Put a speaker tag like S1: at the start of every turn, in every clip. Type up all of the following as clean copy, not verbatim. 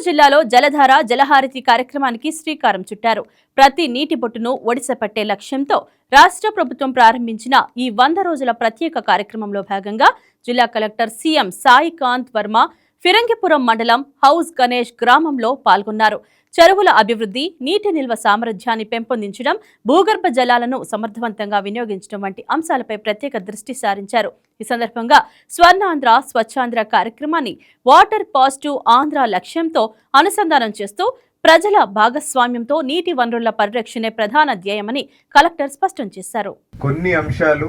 S1: జిల్లాలో జలధార జలహారతి కార్యక్రమానికి శ్రీకారం చుట్టారు. ప్రతి నీటి బొట్టును ఒడిసపట్టే లక్ష్యంతో రాష్ట్ర ప్రభుత్వం ప్రారంభించిన ఈ 100 రోజుల ప్రత్యేక కార్యక్రమంలో భాగంగా జిల్లా కలెక్టర్ సీఎం సాయికాంత్ వర్మ ఫిరంగిపురం మండలం హౌస్ గణేష్ గ్రామంలో పాల్గొన్నారు. చెరువుల అభివృద్ధి, నీటి నిల్వ సామర్థ్యాన్ని పెంపొందించడం, భూగర్భ జలాలను సమర్థవంతంగా వినియోగించడం వంటి అంశాలపై ప్రత్యేక దృష్టి సారించారు. ఈ సందర్భంగా స్వర్ణాంధ్ర స్వచ్ఛాంధ్ర కార్యక్రమాన్ని వాటర్ పాజిటివ్ ఆంధ్ర లక్ష్యంతో అనుసంధానం చేస్తూ ప్రజల భాగస్వామ్యంతో నీటి వనరుల పరిరక్షణే ప్రధాన ధ్యేయమని కలెక్టర్ స్పష్టం చేశారు.
S2: కొన్ని అంశాలు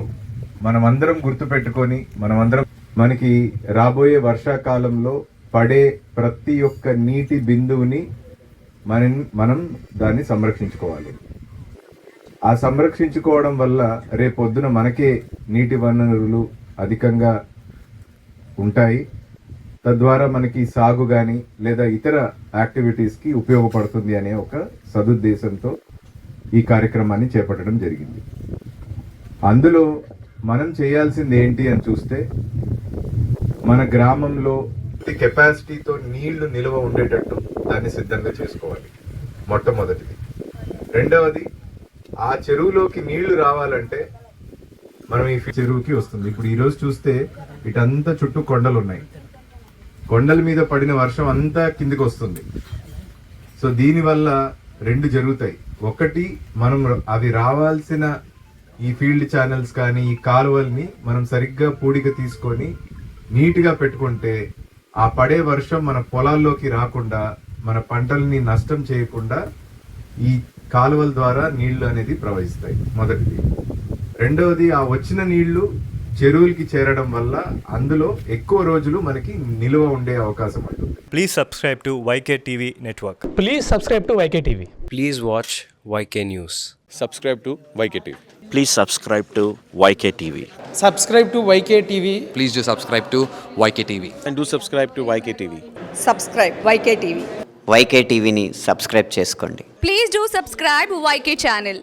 S2: మనమందరం గుర్తుపెట్టుకొని మనకి రాబోయే వర్షాకాలంలో పడే ప్రతి ఒక్క నీటి బిందువుని మనం దాన్ని సంరక్షించుకోవాలి. ఆ సంరక్షించుకోవడం వల్ల రేపొద్దున మనకే నీటి వనరులు అధికంగా ఉంటాయి. తద్వారా మనకి సాగు కానీ లేదా ఇతర యాక్టివిటీస్కి ఉపయోగపడుతుంది అనే ఒక సదుద్దేశంతో ఈ కార్యక్రమాన్ని చేపట్టడం జరిగింది. అందులో మనం చేయాల్సింది ఏంటి అని చూస్తే, మన గ్రామంలో కెపాసిటీతో నీళ్లు నిల్వ ఉండేటట్టు దాన్ని సిద్ధంగా చేసుకోవాలి. మొట్టమొదటిది. రెండవది, ఆ చెరువులోకి నీళ్లు రావాలంటే మనం ఈ చెరువుకి వస్తుంది. ఇప్పుడు ఈరోజు చూస్తే ఇటంతా చుట్టూ కొండలు ఉన్నాయి. కొండల మీద పడిన వర్షం అంతా కిందికి వస్తుంది. సో దీనివల్ల రెండు జరుగుతాయి. ఒకటి, మనం అవి రావాల్సిన ఈ ఫీల్డ్ ఛానల్స్ కానీ ఈ కాలువల్ని మనం సరిగ్గా పూడిక తీసుకొని నీట్గా పెట్టుకుంటే ఆ పడే వర్షం మన పొలాల్లోకి రాకుండా, మన పంటల్ని నష్టం చేయకుండా ఈ కాలువల ద్వారా నీళ్లు అనేది ప్రవహిస్తాయి. మొదటిది. రెండవది, ఆ వచ్చిన నీళ్లు చెరువులకి చేరడం వల్ల అందులో ఎక్కువ రోజులు మనకి నిలువ ఉండే అవకాశం ఉంటుంది.
S3: Please subscribe to YK TV Network.
S4: Please subscribe to YK TV.
S5: Please watch YK News.
S6: Subscribe to YK TV.
S7: Please subscribe to YK TV.
S4: Subscribe to YK TV.
S5: Please do subscribe to YK TV.
S6: And do subscribe to YK TV.
S8: Subscribe YK TV.
S7: YK TVని subscribe చేసుకోండి.
S8: Please do subscribe YK channel.